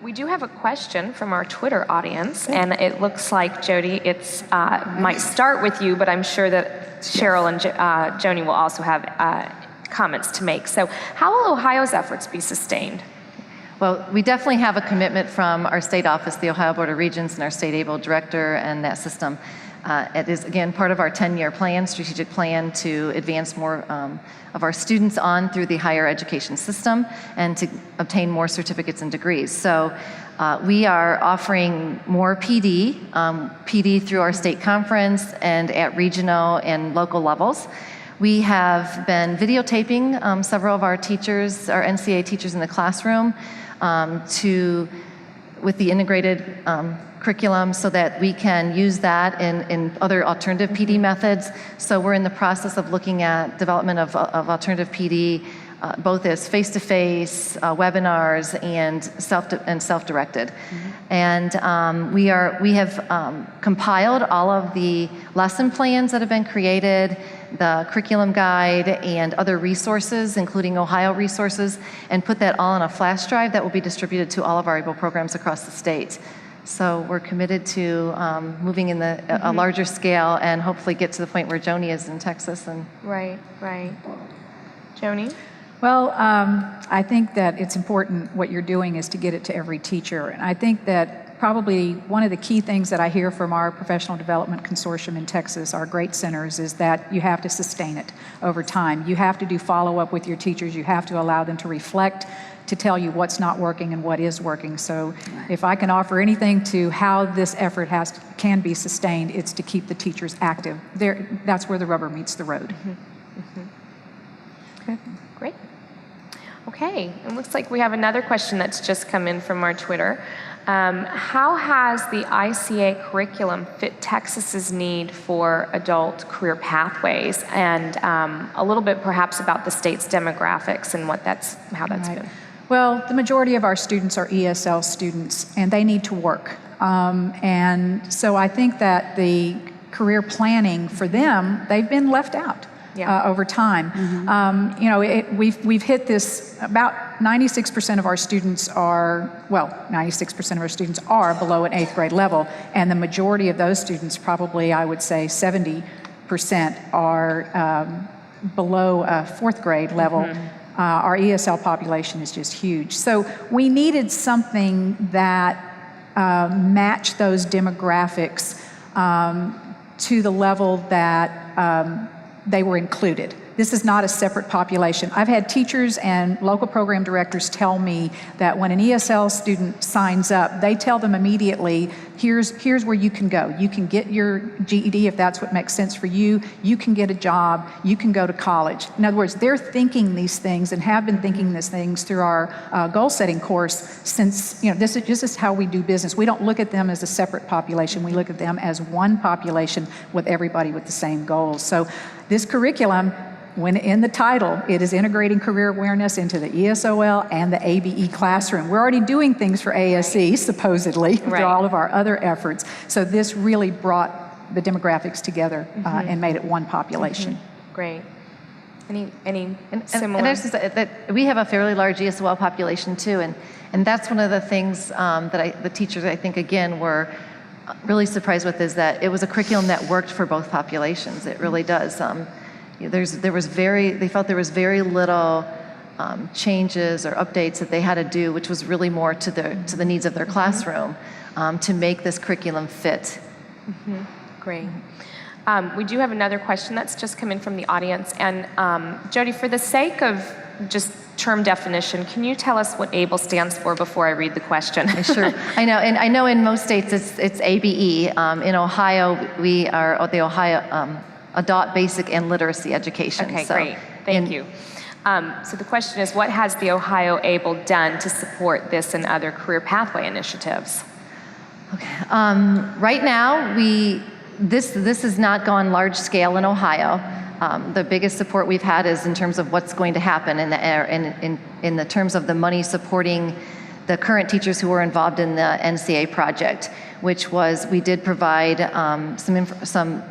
We do have a question from our Twitter audience, and it looks like, Jody, it's might start with you, but I'm sure that Cheryl and Joni will also have comments to make. So how will Ohio's efforts be sustained? Well, we definitely have a commitment from our state office, the Ohio Board of Regents, and our state ABLE director and that system. It is, again, part of our 10-year plan, strategic plan, to advance more of our students on through the higher education system and to obtain more certificates and degrees. So we are offering more PD through our state conference and at regional and local levels. We have been videotaping several of our teachers, our NCA teachers in the classroom, with the integrated curriculum so that we can use that in other alternative PD methods. So we're in the process of looking at development of alternative PD, both as face-to-face, webinars, and self-directed. And we have compiled all of the lesson plans that have been created, the curriculum guide, and other resources, including Ohio resources, and put that all on a flash drive that will be distributed to all of our ABLE programs across the state. So we're committed to moving in a larger scale and hopefully get to the point where Joni is in Texas. And Right. Joni? Well, I think that it's important what you're doing is to get it to every teacher. And I think that probably one of the key things that I hear from our professional development consortium in Texas, our great centers, is that you have to sustain it over time. You have to do follow-up with your teachers. You have to allow them to reflect, to tell you what's not working and what is working. So if I can offer anything to how this effort can be sustained, it's to keep the teachers active. That's where the rubber meets the road. Okay. Great. Okay, it looks like we have another question that's just come in from our Twitter. How has the ICA curriculum fit Texas's need for adult career pathways, and a little bit perhaps about the state's demographics and how that's been? Well, the majority of our students are ESL students, and they need to work. And so I think that the career planning for them, they've been left out. Over time. We've hit this, about 96% of our students are below an 8th grade level, and the majority of those students, probably I would say 70%, are below a 4th grade level. Our ESL population is just huge. So we needed something that matched those demographics to the level that they were included. This is not a separate population. I've had teachers and local program directors tell me that when an ESL student signs up, they tell them immediately, here's where you can go. You can get your GED if that's what makes sense for you. You can get a job. You can go to college. In other words, they're thinking these things and have been thinking these things through our goal-setting course since, this is how we do business. We don't look at them as a separate population. We look at them as one population with everybody with the same goals. So this curriculum, when in the title, it is integrating career awareness into the ESOL and the ABE classroom. We're already doing things for ASE, supposedly, through all of our other efforts. So this really brought the demographics together and made it one population. Great. Any similar? And that we have a fairly large ESOL population too, and that's one of the things that the teachers, I think, again, were really surprised with, is that it was a curriculum that worked for both populations. It really does. They felt there was very little changes or updates that they had to do, which was really more to the needs of their classroom to make this curriculum fit. Great. We do have another question that's just come in from the audience, and Jody, for the sake of just term definition, can you tell us what ABLE stands for before I read the question? Sure. I know, and I know in most states it's ABE. In Ohio, we are the Ohio Adult Basic and Literacy Education. Okay, great. Thank you. So the question is, what has the Ohio ABLE done to support this and other career pathway initiatives? Okay. Right now, this has not gone large scale in Ohio. The biggest support we've had is in terms of what's going to happen in the terms of the money supporting the current teachers who were involved in the NCA project, which was, we did provide some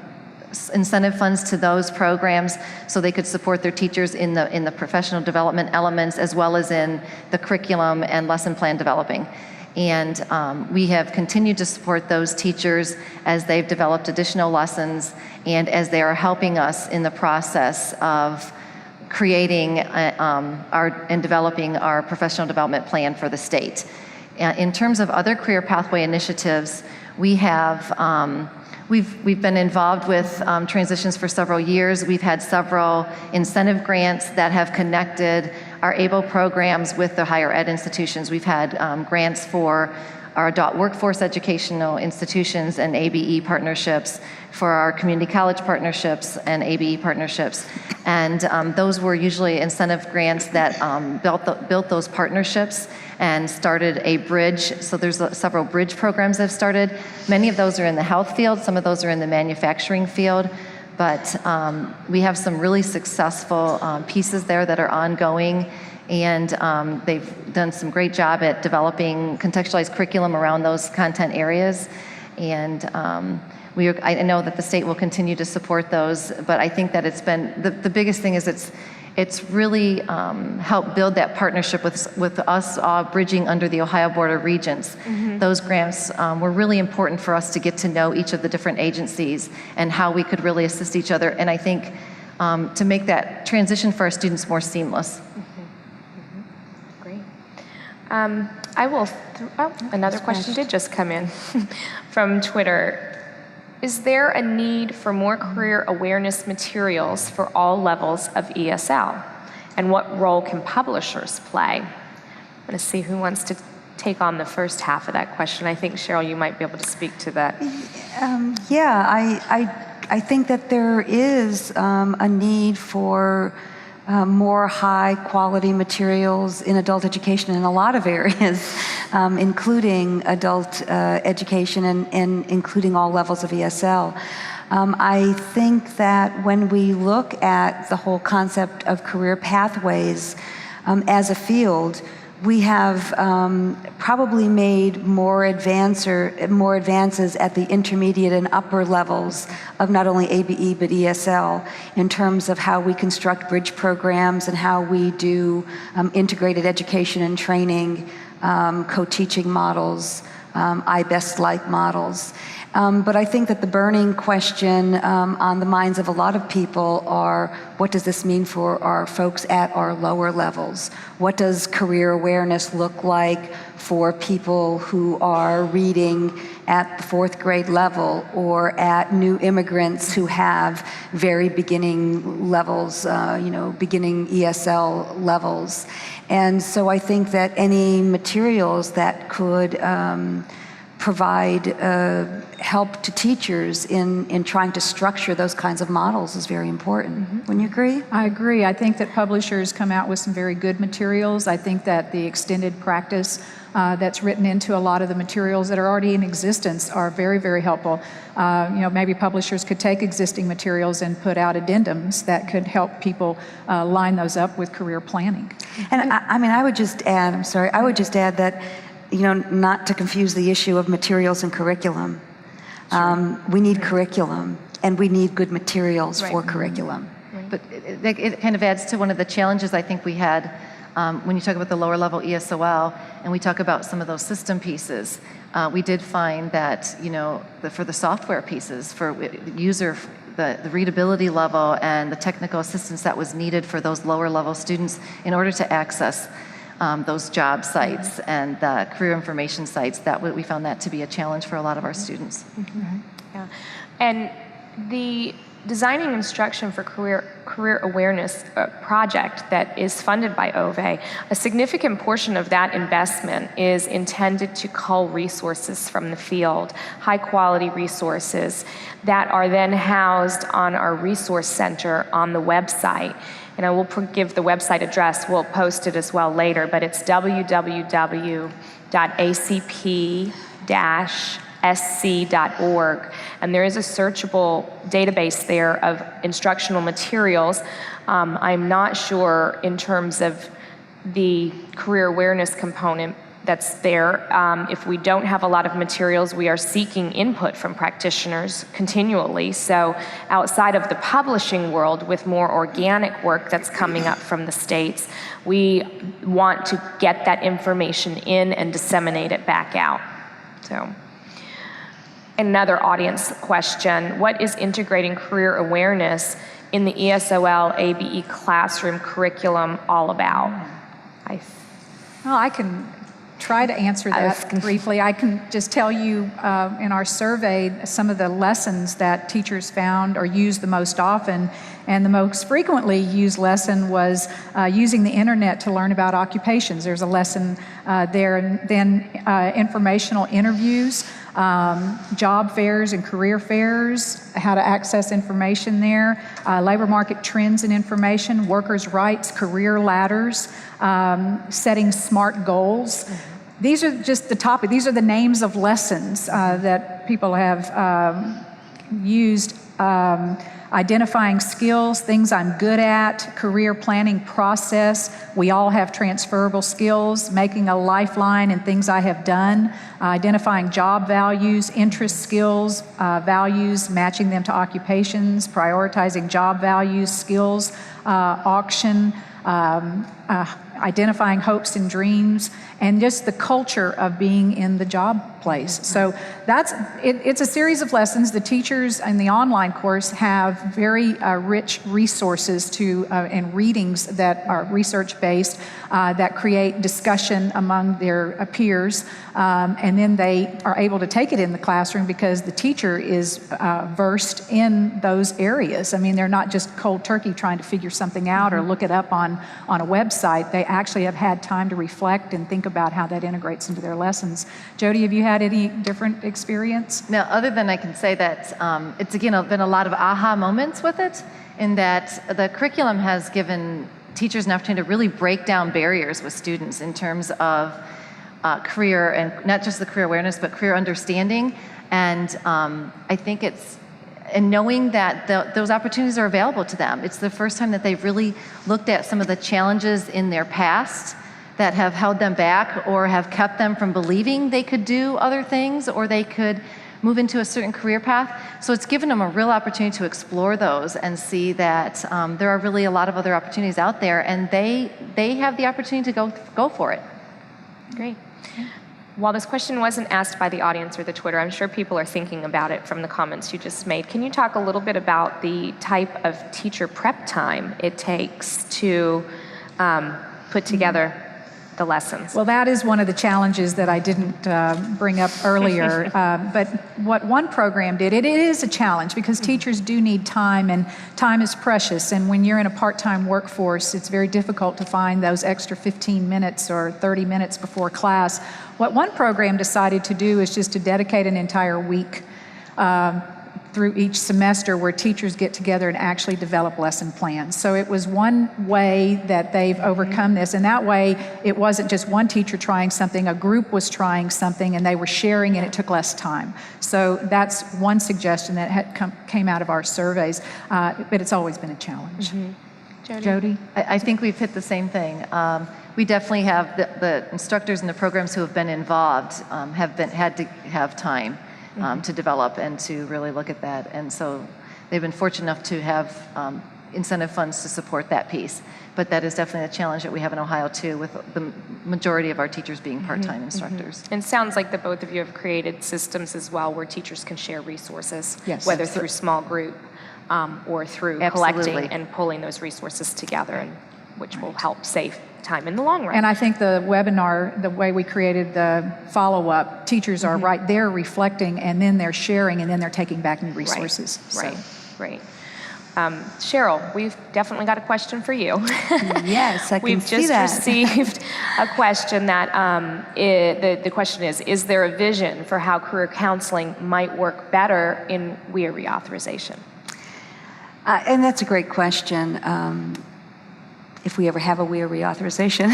incentive funds to those programs so they could support their teachers in the professional development elements as well as in the curriculum and lesson plan developing. And we have continued to support those teachers as they've developed additional lessons and as they are helping us in the process of creating and developing our professional development plan for the state. In terms of other career pathway initiatives, we have we've been involved with transitions for several years. We've had several incentive grants that have connected our ABLE programs with the higher ed institutions. We've had grants for our adult workforce educational institutions and ABE partnerships, for our community college partnerships and ABE partnerships. And those were usually incentive grants that built those partnerships and started a bridge. So there's several bridge programs that have started. Many of those are in the health field, some of those are in the manufacturing field. But we have some really successful pieces there that are ongoing, and they've done some great job at developing contextualized curriculum around those content areas. And I know that the state will continue to support those, but I think that it's been, the biggest thing is it's really helped build that partnership with us bridging under the Ohio Board of Regents. Mm-hmm. Those grants were really important for us to get to know each of the different agencies and how we could really assist each other, and I think to make that transition for our students more seamless. Mm-hmm. Mm-hmm. Great. Another question did just come in from Twitter. Is there a need for more career awareness materials for all levels of ESL? And what role can publishers play? I'm going to see who wants to take on the first half of that question. I think, Cheryl, you might be able to speak to that. I think that there is a need for more high quality materials in adult education in a lot of areas, including adult education and including all levels of ESL. I think that when we look at the whole concept of career pathways as a field, we have probably made more advances at the intermediate and upper levels of not only ABE but ESL in terms of how we construct bridge programs and how we do integrated education and training, co-teaching models, IBEST-like models. But I think that the burning question on the minds of a lot of people are, what does this mean for our folks at our lower levels? What does career awareness look like for people who are reading at the 4th grade level or at new immigrants who have very beginning levels, beginning ESL levels? And so I think that any materials that could provide help to teachers in trying to structure those kinds of models is very important. Mm-hmm. Wouldn't you agree? I agree. I think that publishers come out with some very good materials. I think that the extended practice that's written into a lot of the materials that are already in existence are very, very helpful. Maybe publishers could take existing materials and put out addendums that could help people line those up with career planning. And I would just add that not to confuse the issue of materials and curriculum. Sure. We need curriculum, and we need good materials for curriculum. Right. But it kind of adds to one of the challenges I think we had when you talk about the lower level ESOL, and we talk about some of those system pieces. We did find that, for the software pieces, for user, the readability level and the technical assistance that was needed for those lower level students in order to access those job sites and the career information sites, we found that to be a challenge for a lot of our students. Mm-hmm. Yeah, and the Designing Instruction for Career Awareness project that is funded by OVE, a significant portion of that investment is intended to cull resources from the field, high quality resources that are then housed on our resource center on the website. And I will give the website address, we'll post it as well later, but it's www.acp-sc.org. And there is a searchable database there of instructional materials. I'm not sure in terms of the career awareness component that's there. If we don't have a lot of materials, we are seeking input from practitioners continually. So outside of the publishing world, with more organic work that's coming up from the states, we want to get that information in and disseminate it back out. So another audience question: what is integrating career awareness in the ESOL ABE classroom curriculum all about? Well, I can try to answer that briefly. I can just tell you in our survey some of the lessons that teachers found or used the most often, and the most frequently used lesson was using the internet to learn about occupations. There's a lesson there, and then informational interviews, job fairs and career fairs, how to access information there, labor market trends and information, workers' rights, career ladders, setting SMART goals. These are just the topic. These are the names of lessons that people have used. Identifying skills, things I'm good at, career planning process. We all have transferable skills, making a lifeline and things I have done, identifying job values, interest skills, values, matching them to occupations, prioritizing job values, skills, auction, identifying hopes and dreams, and just the culture of being in the job place. So it's a series of lessons. The teachers in the online course have very rich resources and readings that are research-based that create discussion among their peers, and then they are able to take it in the classroom because the teacher is versed in those areas. I mean, they're not just cold turkey trying to figure something out or look it up on a website. They actually have had time to reflect and think about how that integrates into their lessons. Jody, have you had any different experience? Now, other than I can say that it's, again, been a lot of aha moments with it, in that the curriculum has given teachers an opportunity to really break down barriers with students in terms of career, and not just the career awareness, but career understanding. And I think and knowing that those opportunities are available to them. It's the first time that they've really looked at some of the challenges in their past that have held them back or have kept them from believing they could do other things or they could move into a certain career path. So it's given them a real opportunity to explore those and see that there are really a lot of other opportunities out there, and they have the opportunity to go for it. Great. While this question wasn't asked by the audience or the Twitter, I'm sure people are thinking about it from the comments you just made. Can you talk a little bit about the type of teacher prep time it takes to put together the lessons? Well, that is one of the challenges that I didn't bring up earlier. But what one program did, it is a challenge because teachers do need time, and time is precious. And when you're in a part-time workforce, it's very difficult to find those extra 15 minutes or 30 minutes before class. What one program decided to do is just to dedicate an entire week through each semester where teachers get together and actually develop lesson plans. So it was one way that they've overcome this, and that way it wasn't just one teacher trying something, a group was trying something and they were sharing, and it took less time. So that's one suggestion that came out of our surveys, but it's always been a challenge. Jody? I think we've hit the same thing. We definitely have the instructors and the programs who have been involved had to have time to develop and to really look at that. And so they've been fortunate enough to have incentive funds to support that piece. But that is definitely a challenge that we have in Ohio too, with the majority of our teachers being part-time instructors. And it sounds like the both of you have created systems as well where teachers can share resources, yes, whether through small group or through collecting and pulling those resources together, and which will help save time in the long run. And I think the webinar, the way we created the follow-up, teachers are right there reflecting, and then they're sharing, and then they're taking back new resources. Right. Cheryl, we've definitely got a question for you. Yes, I can see that. We've just received a question that the question is there a vision for how career counseling might work better in WEA reauthorization? And that's a great question. If we ever have a WEA reauthorization.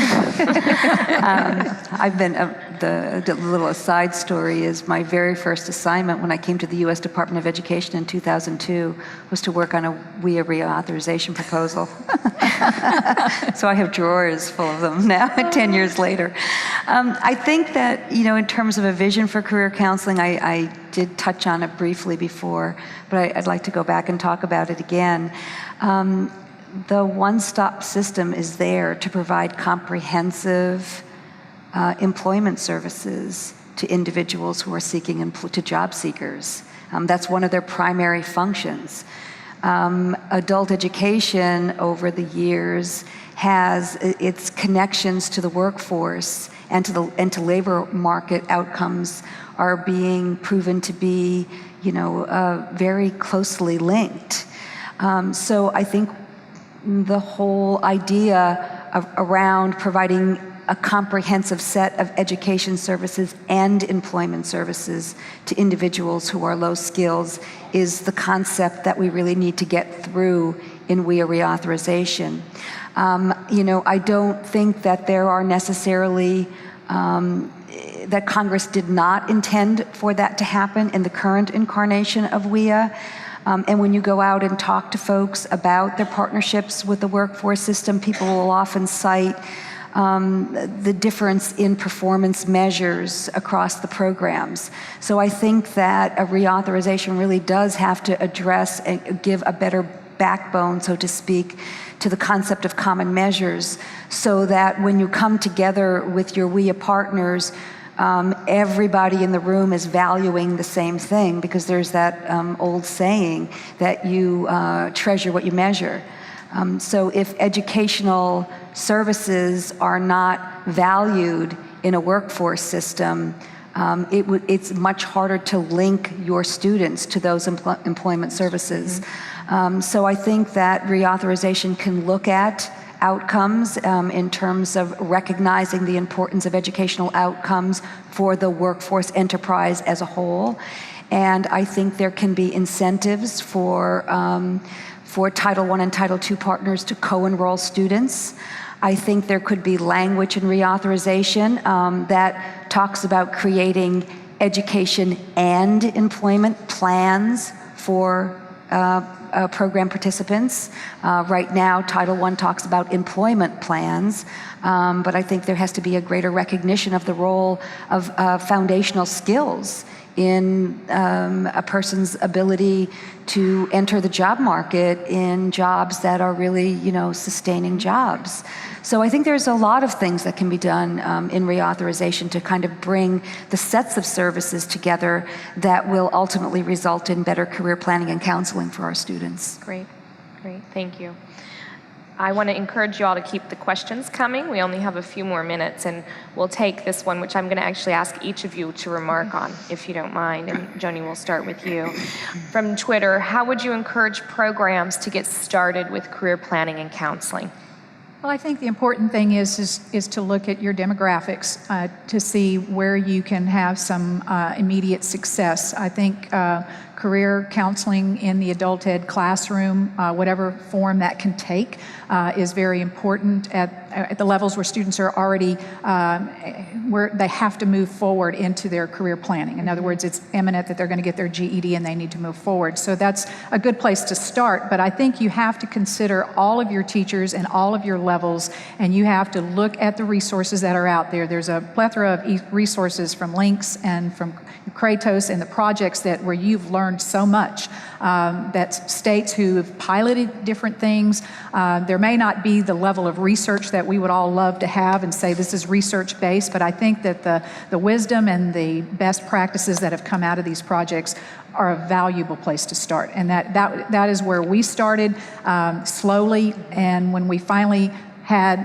I've been the little aside story is my very first assignment when I came to the U.S. Department of Education in 2002 was to work on a WIA reauthorization proposal. So I have drawers full of them now, 10 years later. I think that, in terms of a vision for career counseling, I did touch on it briefly before, but I'd like to go back and talk about it again. The one-stop system is there to provide comprehensive employment services to individuals who are seeking to job seekers. That's one of their primary functions. Adult education over the years has its connections to the workforce and to labor market outcomes are being proven to be, very closely linked. So I think the whole idea around providing a comprehensive set of education services and employment services to individuals who are low skills is the concept that we really need to get through in WIA reauthorization. I don't think that there are necessarily that Congress did not intend for that to happen in the current incarnation of WIA. And when you go out and talk to folks about their partnerships with the workforce system, people will often cite the difference in performance measures across the programs. So I think that a reauthorization really does have to address and give a better backbone, so to speak, to the concept of common measures, so that when you come together with your WIA partners, everybody in the room is valuing the same thing, because there's that old saying that you treasure what you measure. So if educational services are not valued in a workforce system, it's much harder to link your students to those employment services. So I think that reauthorization can look at outcomes in terms of recognizing the importance of educational outcomes for the workforce enterprise as a whole. And I think there can be incentives for Title I and Title II partners to co-enroll students. I think there could be language in reauthorization that talks about creating education and employment plans for program participants. Right now, Title I talks about employment plans, but I think there has to be a greater recognition of the role of foundational skills in a person's ability to enter the job market in jobs that are really, sustaining jobs. So I think there's a lot of things that can be done in reauthorization to kind of bring the sets of services together that will ultimately result in better career planning and counseling for our students. Great, thank you. I want to encourage you all to keep the questions coming. We only have a few more minutes, and we'll take this one, which I'm going to actually ask each of you to remark on, if you don't mind. And Joni, we'll start with you. From Twitter, how would you encourage programs to get started with career planning and counseling? Well, I think the important thing is to look at your demographics to see where you can have some immediate success. I think career counseling in the adult ed classroom, whatever form that can take, is very important at the levels where students are already, where they have to move forward into their career planning. In other words, it's imminent that they're going to get their GED and they need to move forward. So that's a good place to start, but I think you have to consider all of your teachers and all of your levels, and you have to look at the resources that are out there. There's a plethora of resources from Links and from Kratos and the projects where you've learned so much, that states who have piloted different things. There may not be the level of research that we would all love to have and say this is research-based, but I think that the wisdom and the best practices that have come out of these projects are a valuable place to start. And that is where we started slowly, and when we finally had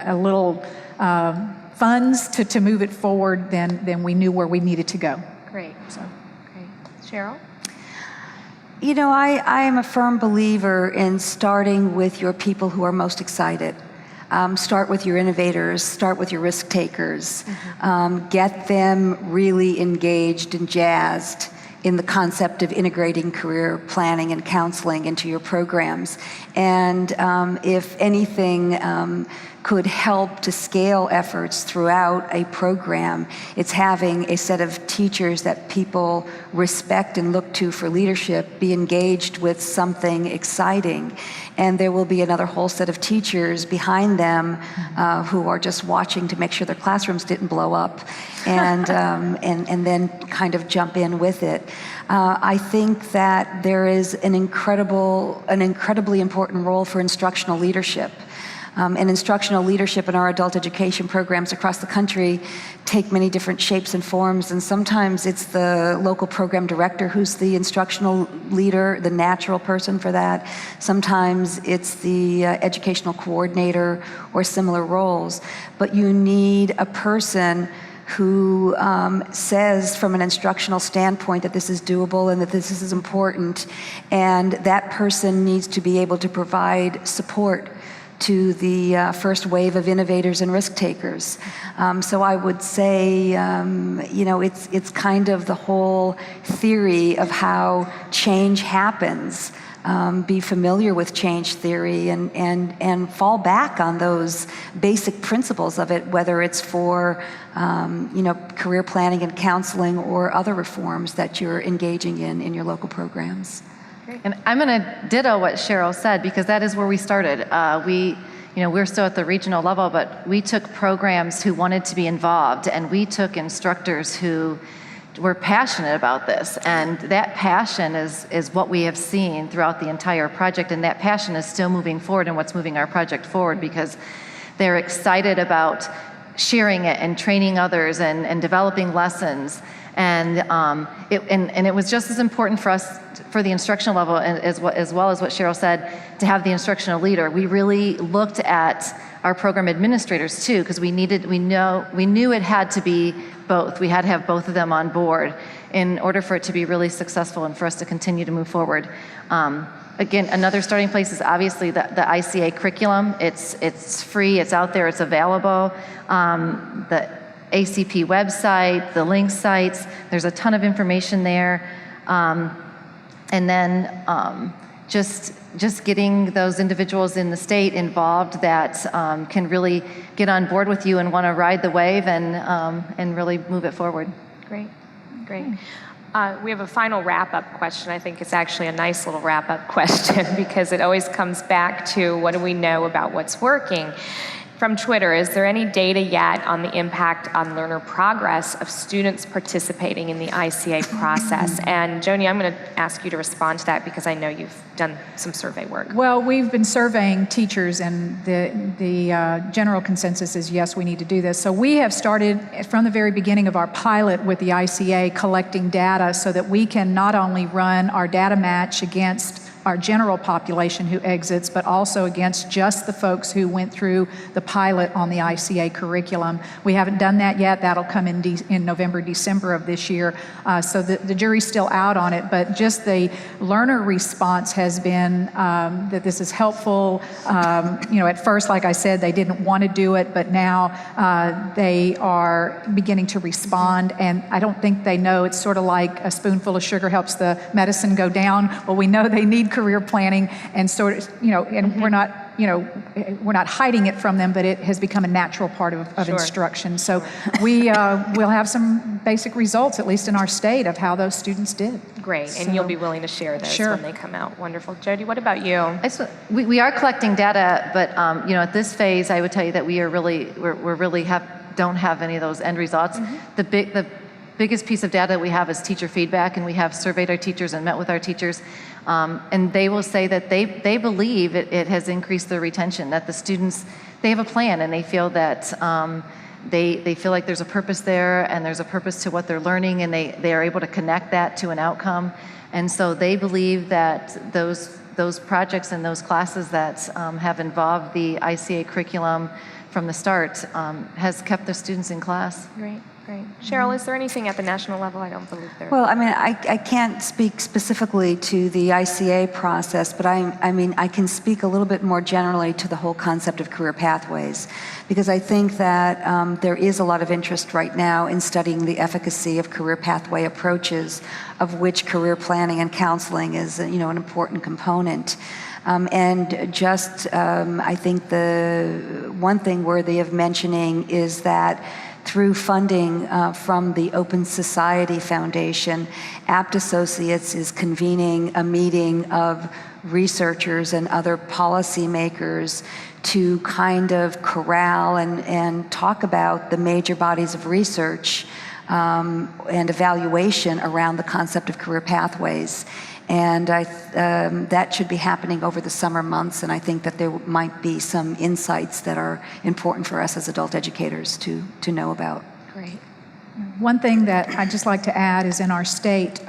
a little funds to move it forward, then we knew where we needed to go. Great. Cheryl? I am a firm believer in starting with your people who are most excited. Start with your innovators, start with your risk takers. Get them really engaged and jazzed in the concept of integrating career planning and counseling into your programs. And if anything could help to scale efforts throughout a program. It's having a set of teachers that people respect and look to for leadership be engaged with something exciting. And there will be another whole set of teachers behind them who are just watching to make sure their classrooms didn't blow up, and and then kind of jump in with it. I think that there is an incredibly important role for instructional leadership. And instructional leadership in our adult education programs across the country take many different shapes and forms, and sometimes it's the local program director who's the instructional leader, the natural person for that. Sometimes it's the educational coordinator or similar roles. But you need a person who says from an instructional standpoint that this is doable and that this is important, and that person needs to be able to provide support to the first wave of innovators and risk takers. So I would say, it's kind of the whole theory of how change happens. Be familiar with change theory and fall back on those basic principles of it, whether it's for career planning and counseling or other reforms that you're engaging in your local programs. And I'm going to ditto what Cheryl said, because that is where we started. We're still at the regional level, but we took programs who wanted to be involved, and we took instructors who were passionate about this. And that passion is what we have seen throughout the entire project, and that passion is still moving forward and what's moving our project forward, because they're excited about sharing it and training others and developing lessons. And it was just as important for us, for the instructional level, as well as what Cheryl said, to have the instructional leader. We really looked at our program administrators too, because we knew it had to be both. We had to have both of them on board in order for it to be really successful and for us to continue to move forward. Again, another starting place is obviously the ICA curriculum. It's free, it's out there, it's available. The ACP website, the link sites, there's a ton of information there. And then just getting those individuals in the state involved that can really get on board with you and want to ride the wave and really move it forward. Great. We have a final wrap-up question. I think it's actually a nice little wrap-up question because it always comes back to what do we know about what's working. From Twitter, is there any data yet on the impact on learner progress of students participating in the ICA process? And Joni, I'm going to ask you to respond to that because I know you've done some survey work. Well, we've been surveying teachers, and the general consensus is yes, we need to do this. So we have started from the very beginning of our pilot with the ICA collecting data so that we can not only run our data match against our general population who exits, but also against just the folks who went through the pilot on the ICA curriculum. We haven't done that yet. That'll come in November, December of this year. So the jury's still out on it, but just the learner response has been that this is helpful. At first, like I said, they didn't want to do it, but now they are beginning to respond, and I don't think they know. It's sort of like a spoonful of sugar helps the medicine go down. Well, we know they need career planning, and sort of, and we're not hiding it from them, but it has become a natural part of Sure. instruction. So we will have some basic results, at least in our state, of how those students did. Great, and you'll be willing to share those Sure. when they come out. Wonderful. Jody, what about you? We are collecting data, but at this phase, I would tell you that we don't have any of those end results. Mm-hmm. The biggest piece of data we have is teacher feedback, and we have surveyed our teachers and met with our teachers, and they will say that they believe it has increased their retention, that the students, they have a plan, and they feel that they feel like there's a purpose there, and there's a purpose to what they're learning, and they are able to connect that to an outcome. And so they believe that those projects and those classes that have involved the ICA curriculum from the start has kept the students in class. Great. Cheryl, is there anything at the national level? I don't believe there is. Well, I can't speak specifically to the ICA process, but I can speak a little bit more generally to the whole concept of career pathways, because I think that there is a lot of interest right now in studying the efficacy of career pathway approaches, of which career planning and counseling is an important component. And just, I think the one thing worthy of mentioning is that through funding from the Open Society Foundation, Apt Associates is convening a meeting of researchers and other policymakers to kind of corral and talk about the major bodies of research and evaluation around the concept of career pathways. And that should be happening over the summer months, and I think that there might be some insights that are important for us as adult educators to know about. Great. One thing that I'd just like to add is in our state,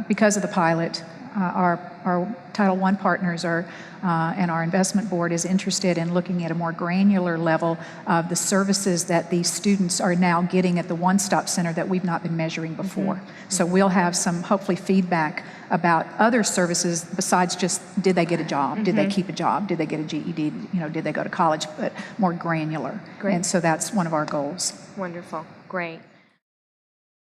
because of the pilot, our Title I partners are, and our investment board is interested in looking at a more granular level of the services that these students are now getting at the one-stop center that we've not been measuring before. So we'll have some, hopefully, feedback about other services besides just did they get a job, did they keep a job, did they get a GED, did they go to college, but more granular. Great. And so that's one of our goals. Wonderful. Great.